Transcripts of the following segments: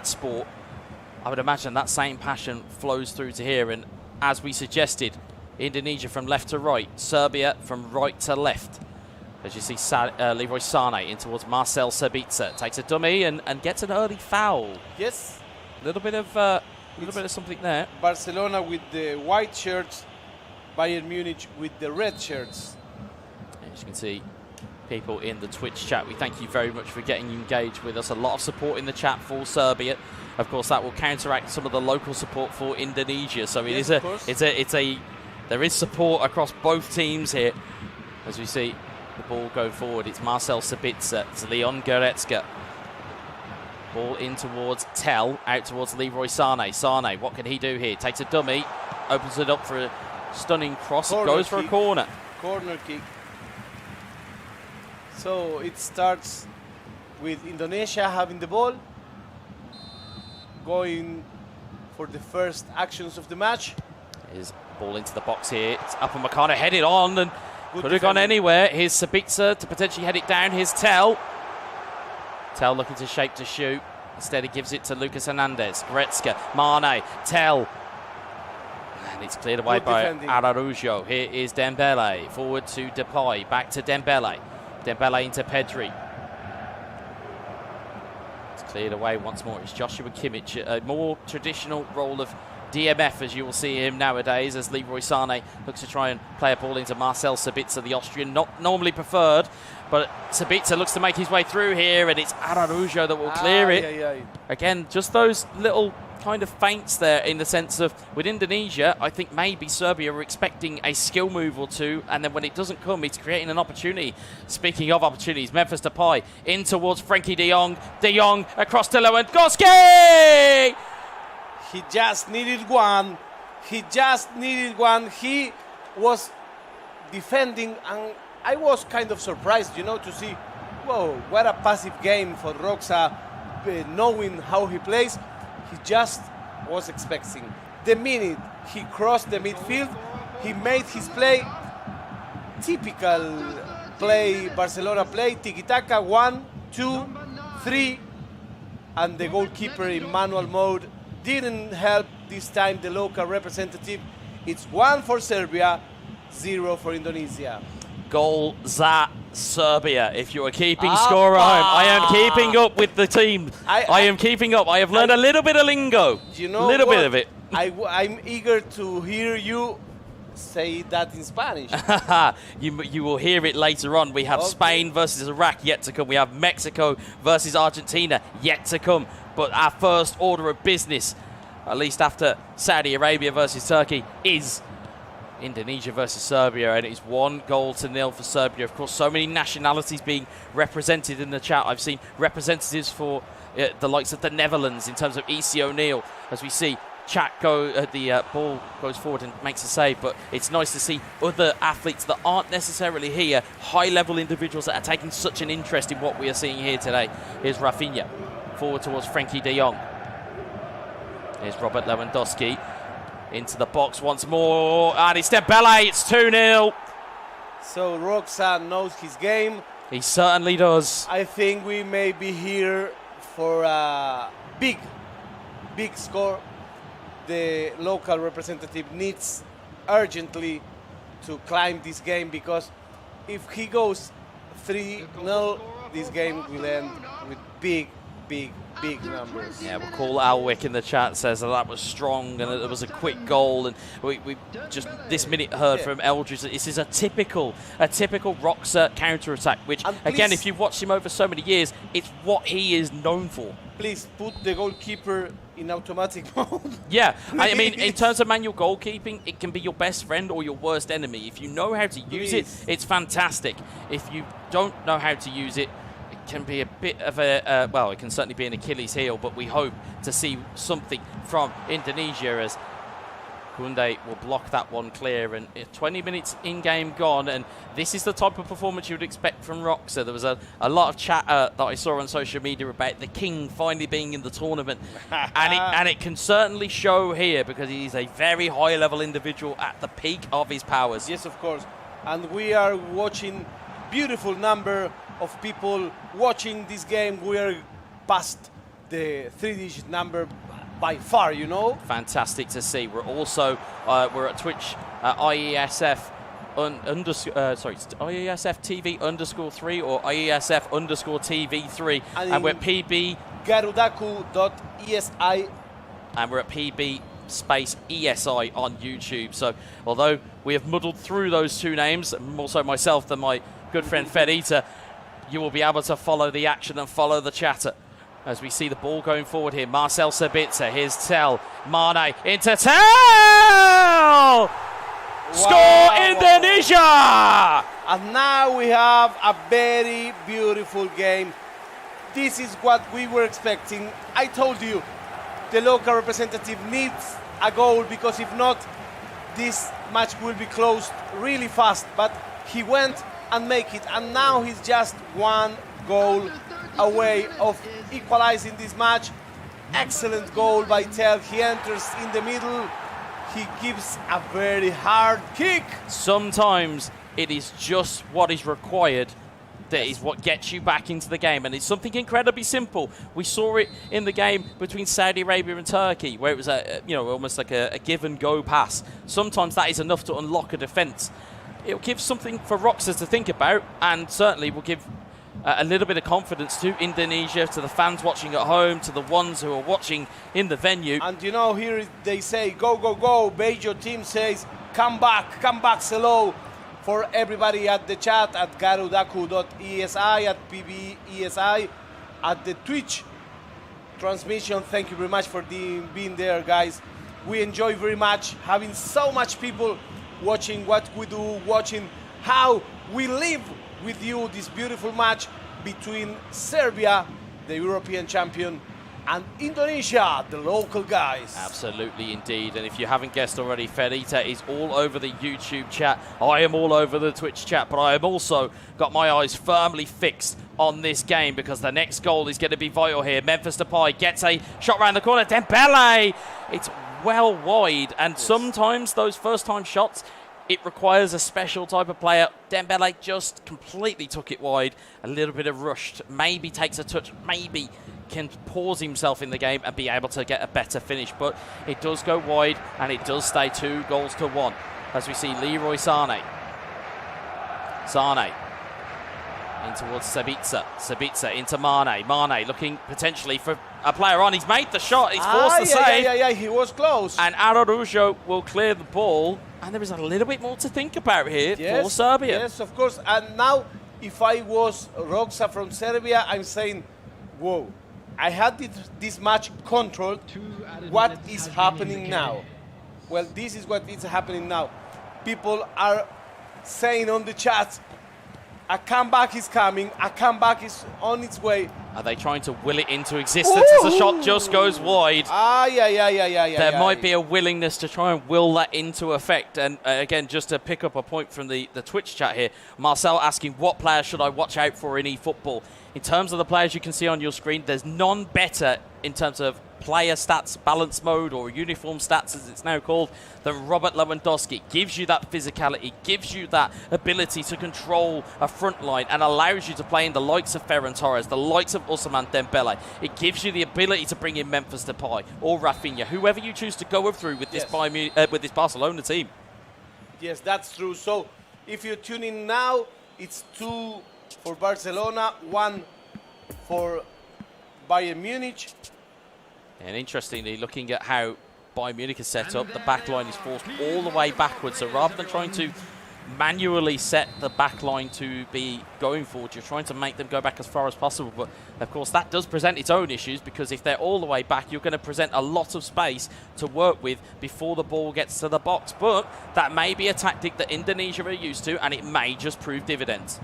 sport, I would imagine that same passion flows through to here. And as we suggested, Indonesia from left to right, Serbia from right to left. As you see, Leroy Sané in towards Marcel Sabitzer, takes a dummy and gets an early foul. Yes, A little bit of something there. Barcelona with the white shirts, Bayern Munich with the red shirts. As you can see, people in the Twitch chat, we thank you very much for getting engaged with us. A lot of support in the chat for Serbia. Of course, that will counteract some of the local support for Indonesia. So it there is support across both teams here. As we see the ball go forward, it's Marcel Sabitzer, it's Leon Goretzka. Ball in towards Tell, out towards Leroy Sané. Sané, what can he do here? Takes a dummy, opens it up for a stunning cross. It goes for a corner. Corner kick. So it starts with Indonesia having the ball, going for the first actions of the match. His ball into the box here. It's Upamecano headed on and Good could have gone anywhere. Here's Sabitzer to potentially head it down. Here's Tell. Tell looking to shape to shoot. Instead he gives it to Lucas Hernandez. Goretzka, Mane, Tell. And it's cleared away by Araujo. Here is Dembele. Forward to Depay. Back to Dembele. Dembele into Pedri. It's cleared away once more. It's Joshua Kimmich. A more traditional role of DMF, as you will see him nowadays, as Leroy Sané looks to try and play a ball into Marcel Sabitzer, the Austrian, not normally preferred, but Sabitzer looks to make his way through here, and it's Araujo that will clear it. Again, just those little kind of feints there, in the sense of, with Indonesia, I think maybe Serbia were expecting a skill move or two, and then when it doesn't come, it's creating an opportunity. Speaking of opportunities, Memphis Depay in towards Frenkie de Jong. De Jong across to Lewandowski! He just needed one. He just needed one. He was defending, and I was kind of surprised, to see, whoa, what a passive game for Roxa, knowing how he plays. He just was expecting. The minute he crossed the midfield, he made his play. Typical play, Barcelona play, tiki-taka, 1, 2, 3, and the goalkeeper in manual mode didn't help this time the local representative. It's 1 for Serbia, 0 for Indonesia. Goal za Serbia. If you are keeping score at home, I am keeping up with the team. I am keeping up. I have learned a little bit of lingo. You know, a little bit of it. I'm eager to hear you say that in Spanish. you will hear it later on. We have Spain versus Iraq yet to come. We have Mexico versus Argentina yet to come. But our first order of business, at least after Saudi Arabia versus Turkey, is Indonesia versus Serbia, and it's 1-0 for Serbia. Of course, so many nationalities being represented in the chat. I've seen representatives for the likes of the Netherlands in terms of E.C. O'Neill, as we see chat go, the ball goes forward and makes a save. But it's nice to see other athletes that aren't necessarily here, high-level individuals that are taking such an interest in what we are seeing here today. Here's Rafinha, forward towards Frenkie de Jong. Here's Robert Lewandowski. Into the box once more, and it's Dembele, it's 2-0. So Roxa knows his game. He certainly does. I think we may be here for a big score. The local representative needs urgently to climb this game, because if he goes 3-0, this game will end with big numbers. Yeah, we'll call Alwick in the chat, says that was strong and it was a quick goal, and we just this minute heard from Eldridge that this is a typical Roxa counter-attack, which again, if you've watched him over so many years, it's what he is known for. Please put the goalkeeper in automatic mode. Yeah, I mean, in terms of manual goalkeeping, it can be your best friend or your worst enemy. If you know how to use it, it's fantastic. If you don't know how to use it, can be a bit of a, well, it can certainly be an Achilles heel, but we hope to see something from Indonesia, as Koundé will block that one clear. And 20 minutes in-game gone, and this is the type of performance you would expect from Roxa. There was a lot of chatter that I saw on social media about the king finally being in the tournament, and it can certainly show here, because he's a very high-level individual at the peak of his powers. Yes, of course. And we are watching beautiful number of people watching this game. We are past the 3-digit number by far, you know. Fantastic to see. We're also we're at Twitch IESF IESF TV _3 or IESF _TV 3, and we're at PB Garudaku.esi, and we're at PB space ESI on YouTube. So although we have muddled through those two names, more so myself than my good friend Fedita, you will be able to follow the action and follow the chatter as we see the ball going forward here. Marcel Sabitzer, here's Tel, Mane into Tel! Score Indonesia! And now we have a very beautiful game. This is what we were expecting. I told you, the local representative needs a goal, because if not, this match will be closed really fast. But he went and make it, and now he's just one goal away of equalizing this match. Excellent goal by Tel. He enters in the middle. He gives a very hard kick. Sometimes it is just what is required that is what gets you back into the game, and it's something incredibly simple. We saw it in the game between Saudi Arabia and Turkey, where it was almost like a give and go pass. Sometimes that is enough to unlock a defence. It'll give something for Roxa to think about, and certainly will give a little bit of confidence to Indonesia, to the fans watching at home, to the ones who are watching in the venue. And you know, here they say, go, go, go. Bejo team says, come back, hello. For everybody at the chat, at garudaku.esi, at pbesi, at the Twitch transmission, thank you very much for being there, guys. We enjoy very much having so much people watching what we do, watching how we live with you this beautiful match between Serbia, the European champion, and Indonesia, the local guys. Absolutely indeed. And if you haven't guessed already, Fedita is all over the YouTube chat. I am all over the Twitch chat, but I have also got my eyes firmly fixed on this game, because the next goal is going to be vital here. Memphis Depay gets a shot round the corner. Dembele! It's well wide, and sometimes those first-time shots, it requires a special type of player. Dembele just completely took it wide. A little bit of rushed. Maybe takes a touch. Maybe can pause himself in the game and be able to get a better finish. But it does go wide, and it does stay 2-1. As we see Leroy Sane. Sane in towards Sabitzer. Sabitzer into Mane. Mane looking potentially for a player on. He's made the shot. He's forced the save. Yeah, he was close. And Araujo will clear the ball. And there is a little bit more to think about here for Serbia. Yes, of course. And now, if I was Roxa from Serbia, I'm saying, whoa, I had this match controlled. What is happening now? Well, this is what is happening now. People are saying on the chat, a comeback is coming, a comeback is on its way. Are they trying to will it into existence as the shot just goes wide? There might be a willingness to try and will that into effect. And again, just to pick up a point from the Twitch chat here, Marcel asking, what players should I watch out for in eFootball? In terms of the players you can see on your screen, there's none better in terms of player stats, balance mode, or uniform stats as it's now called, than Robert Lewandowski. Gives you that physicality, gives you that ability to control a front line, and allows you to play in the likes of Ferran Torres, the likes of Ousmane Dembele. It gives you the ability to bring in Memphis Depay or Rafinha, whoever you choose to go through with this with this Barcelona team. Yes, that's true. So if you tune in now, it's 2 for Barcelona, 1 for Bayern Munich. And interestingly, looking at how Bayern Munich is set up, the back line is forced all the way backwards. So rather than trying to manually set the back line to be going forward, you're trying to make them go back as far as possible. But of course, that does present its own issues, because if they're all the way back, you're going to present a lot of space to work with before the ball gets to the box. But that may be a tactic that Indonesia are used to, and it may just prove dividends.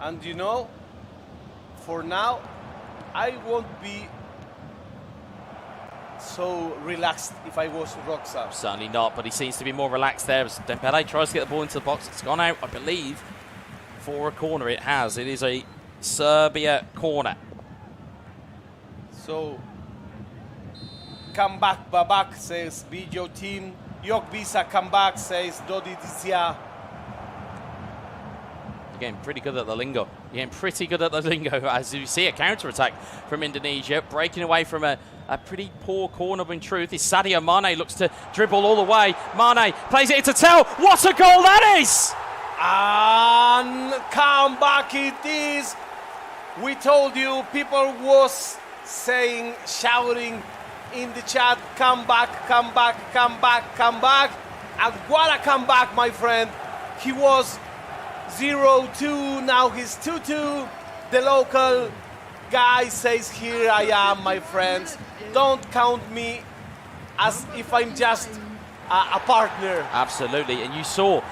And you know, for now, I won't be so relaxed if I was Roxa. Certainly not, but he seems to be more relaxed there as Dembele tries to get the ball into the box. It's gone out, I believe, for a corner. It has. It is a Serbia corner. So, come back, Babak, says Bijo team. Yok Bisa, come back, says Dodi Dizia. getting pretty good at the lingo. You're getting pretty good at the lingo as you see a counter-attack from Indonesia, breaking away from a pretty poor corner in truth. Is Sadio Mane looks to dribble all the way. Mane plays it into Tel. What a goal that is! And come back it is. We told you, people was saying, shouting in the chat, come back, come back, come back, come back. And what a comeback, my friend. He was 0-2, now he's 2-2. The local guy says, here I am, my friends. Don't count me as if I'm just a partner. Absolutely, and you saw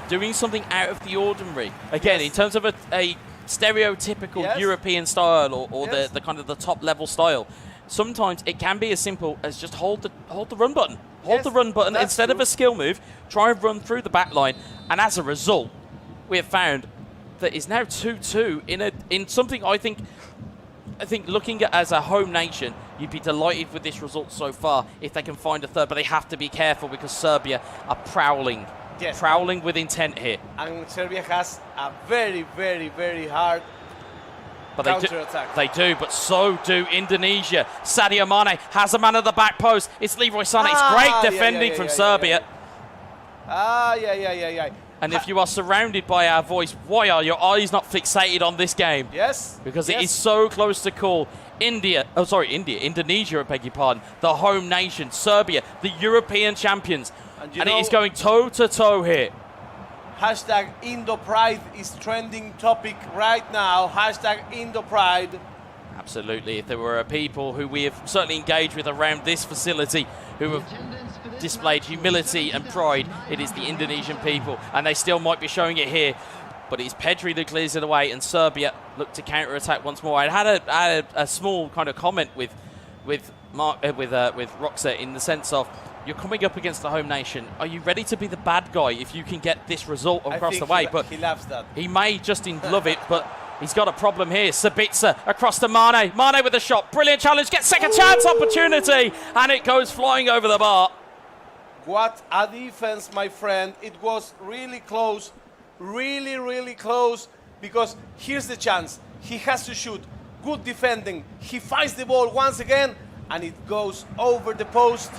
doing something out of the ordinary. Again, in terms of a stereotypical European style or the kind of the top level style, sometimes it can be as simple as just hold the run button. Hold the run button instead of a skill move. Try and run through the back line, and as a result, we have found that it's now 2-2 in something I think looking at as a home nation, you'd be delighted with this result so far if they can find a third, but they have to be careful because Serbia are prowling with intent here. And Serbia has a very, very, very hard counter-attack. They do, but so do Indonesia. Sadio Mane has a man at the back post. It's Leroy Sané. It's great defending from Serbia. And if you are surrounded by our voice, why are your eyes not fixated on this game? Yes. Because it is so close to call. Indonesia, I beg your pardon, the home nation, Serbia, the European champions. And it is going toe-to-toe here. Hashtag IndoPride is trending topic right now. Hashtag IndoPride. Absolutely. If there were people who we have certainly engaged with around this facility who have displayed humility and pride, it is the Indonesian people. And they still might be showing it here. But it's Pedri that clears it away, and Serbia look to counter-attack once more. I had a small kind of comment with Roxa in the sense of, you're coming up against the home nation. Are you ready to be the bad guy if you can get this result across the way? But he loves that. He may just love it, but he's got a problem here. Sabitzer across to Mane. Mane with a shot. Brilliant challenge. Gets second chance opportunity. And it goes flying over the bar. What a defense, my friend. It was really close. Really, really close. Because here's the chance. He has to shoot. Good defending. He finds the ball once again. And it goes over the post.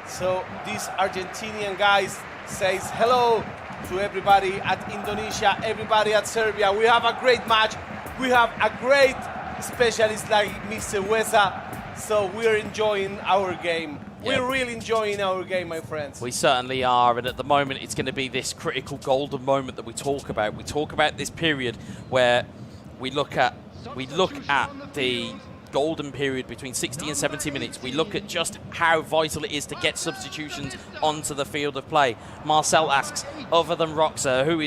So these Argentinian guys says hello to everybody at Indonesia, everybody at Serbia. We have a great match. We have a great specialist like Mr. Wesa. So we're enjoying our game. Yeah. We're really enjoying our game, my friends. We certainly are. And at the moment, it's going to be this critical golden moment that we talk about. We talk about this period where we look at the golden period between 60 and 70 minutes. We look at just how vital it is to get substitutions onto the field of play. Marcel asks, other than Roxa, who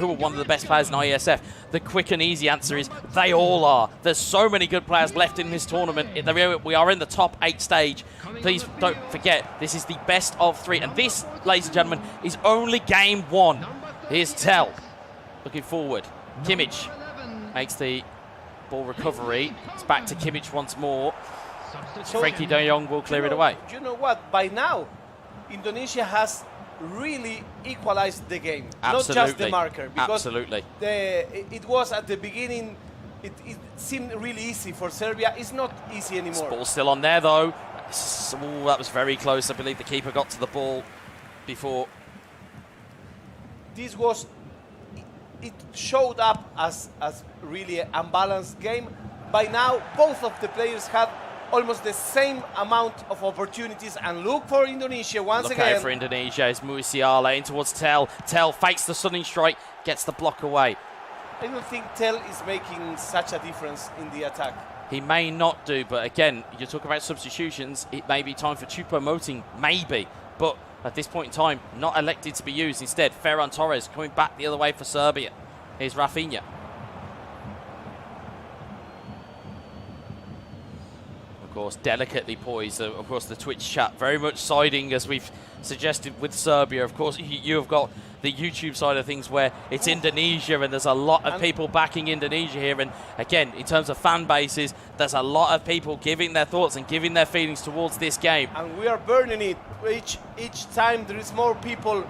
are one of the best players in IESF, the quick and easy answer is they all are. There's so many good players left in this tournament. We are in the top 8 stage. Please don't forget, this is the best of 3. And this, ladies and gentlemen, is only game 1. Here's Tel looking forward. Kimmich makes the ball recovery. It's back to Kimmich once more. So Frankie de Jong will clear it away. You know what? By now, Indonesia has really equalized the game. Absolutely. Not just the marker. Because absolutely. It was at the beginning, it seemed really easy for Serbia. It's not easy anymore. This ball's still on there, though. Ooh, that was very close. I believe the keeper got to the ball before. This was... It showed up as really an unbalanced game. By now, both of the players had almost the same amount of opportunities. And look for Indonesia once again. Look out for Indonesia. It's Musiala in towards Tel. Tel fakes the stunning strike, gets the block away. I don't think Tel is making such a difference in the attack. He may not do, but again, you talk about substitutions. It may be time for Choupo-Moting, maybe. But at this point in time, not elected to be used. Instead, Ferran Torres coming back the other way for Serbia. Here's Rafinha. Of course, delicately poised. Of course, the Twitch chat very much siding, as we've suggested, with Serbia. Of course, you have got the YouTube side of things where it's Indonesia, and there's a lot of people backing Indonesia here. And again, in terms of fan bases, there's a lot of people giving their thoughts and giving their feelings towards this game. And we are burning it. Each time there is more people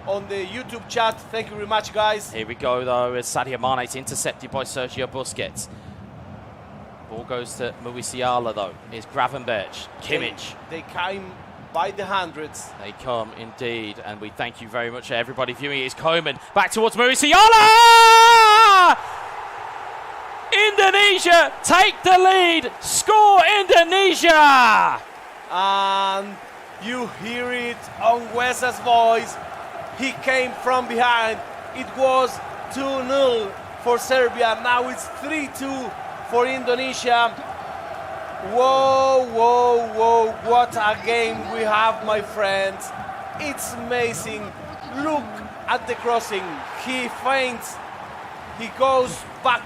on the YouTube chat. Thank you very much, guys. Here we go, though, as Sadio Mane is intercepted by Sergio Busquets. Ball goes to Musiala, though. Here's Gravenberch, Kimmich. They came by the hundreds. They come, indeed, and we thank you very much, everybody viewing. It's Koeman, back towards Musiala! Indonesia take the lead! Score, Indonesia! And you hear it on Wesa's voice. He came from behind. It was 2-0 for Serbia. Now it's 3-2 for Indonesia. Whoa, whoa, whoa. What a game we have, my friends. It's amazing. Look at the crossing. He feints. He goes back.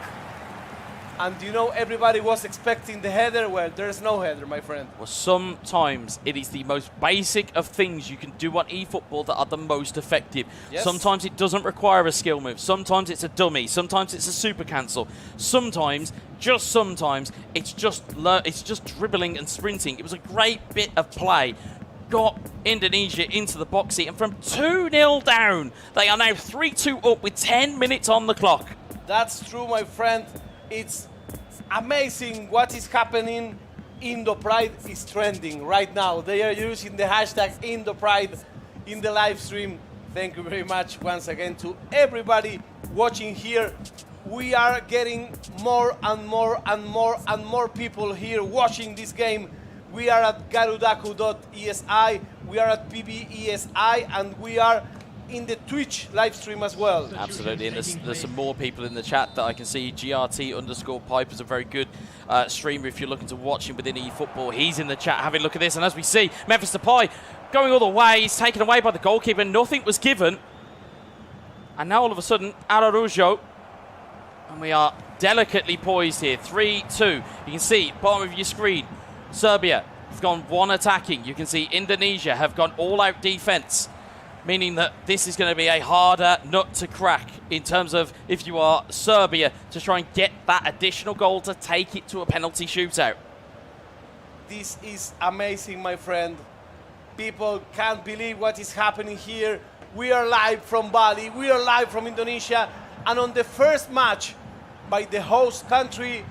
And you know, everybody was expecting the header. Well, there's no header, my friend. Well, sometimes it is the most basic of things you can do on eFootball that are the most effective. Yes. Sometimes it doesn't require a skill move. Sometimes it's a dummy. Sometimes it's a super cancel. Sometimes, just sometimes, it's just dribbling and sprinting. It was a great bit of play. Got Indonesia into the box seat, and from 2-0 down, they are now 3-2 up with 10 minutes on the clock. That's true, my friend. It's amazing what is happening. IndoPride is trending right now. They are using the hashtag IndoPride in the live stream. Thank you very much once again to everybody watching here. We are getting more and more and more and more people here watching this game. We are at garudaku.esi, we are at PBESI, and we are in the Twitch live stream as well. Absolutely, and there's some more people in the chat that I can see. GRT_Pipe is a very good streamer if you're looking to watch him within eFootball. He's in the chat having a look at this, and as we see, Memphis Depay going all the way. He's taken away by the goalkeeper. Nothing was given. And now all of a sudden, Araujo, and we are delicately poised here. 3-2. You can see, bottom of your screen, Serbia have gone one attacking. You can see Indonesia have gone all-out defense, meaning that this is going to be a harder nut to crack in terms of, if you are Serbia, to try and get that additional goal to take it to a penalty shootout. This is amazing, my friend. People can't believe what is happening here. We are live from Bali, we are live from Indonesia, and on the first match by the host country,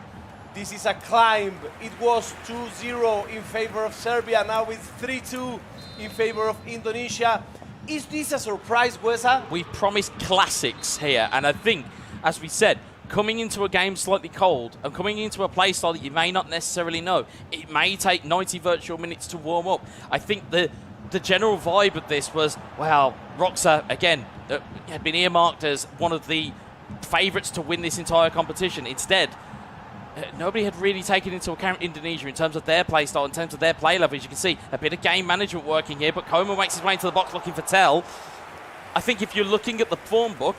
this is a climb. It was 2-0 in favor of Serbia, now it's 3-2 in favor of Indonesia. Is this a surprise, Wesa? We've promised classics here, and I think, as we said, coming into a game slightly cold and coming into a play style that you may not necessarily know, it may take 90 virtual minutes to warm up. I think the general vibe of this was, well, Roxa, again, had been earmarked as one of the favourites to win this entire competition. Instead, nobody had really taken into account Indonesia in terms of their play style, in terms of their play level. As you can see, a bit of game management working here, but Koeman makes his way into the box looking for Tell. I think if you're looking at the form book,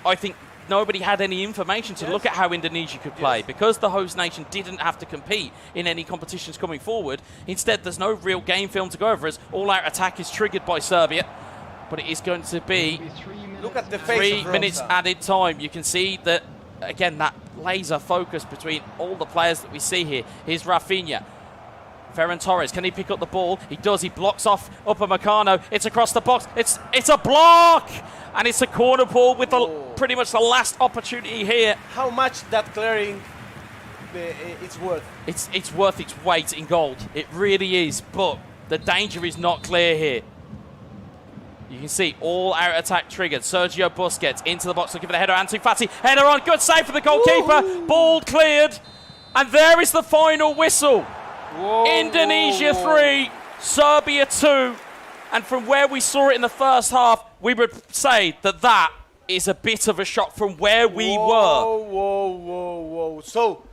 I think nobody had any information to look at how Indonesia could play. Because the host nation didn't have to compete in any competitions coming forward. Instead, there's no real game film to go over, as all-out attack is triggered by Serbia. But it is going to be Look at the face 3 minutes added time. You can see that, again, that laser focus between all the players that we see here. Here's Rafinha. Ferran Torres, can he pick up the ball? He does. He blocks off Upamecano. It's across the box. It's a block! And it's a corner ball with pretty much the last opportunity here. How much that clearing it's worth? It's worth its weight in gold. It really is. But the danger is not clear here. You can see all out attack triggered. Sergio Busquets into the box looking for the header. Ansu Fati, header on. Good save for the goalkeeper. Ooh. Ball cleared. And there is the final whistle. Whoa, Indonesia whoa, whoa. 3, Serbia 2. And from where we saw it in the first half, we would say that is a bit of a shock from where we were. Whoa, whoa, whoa. So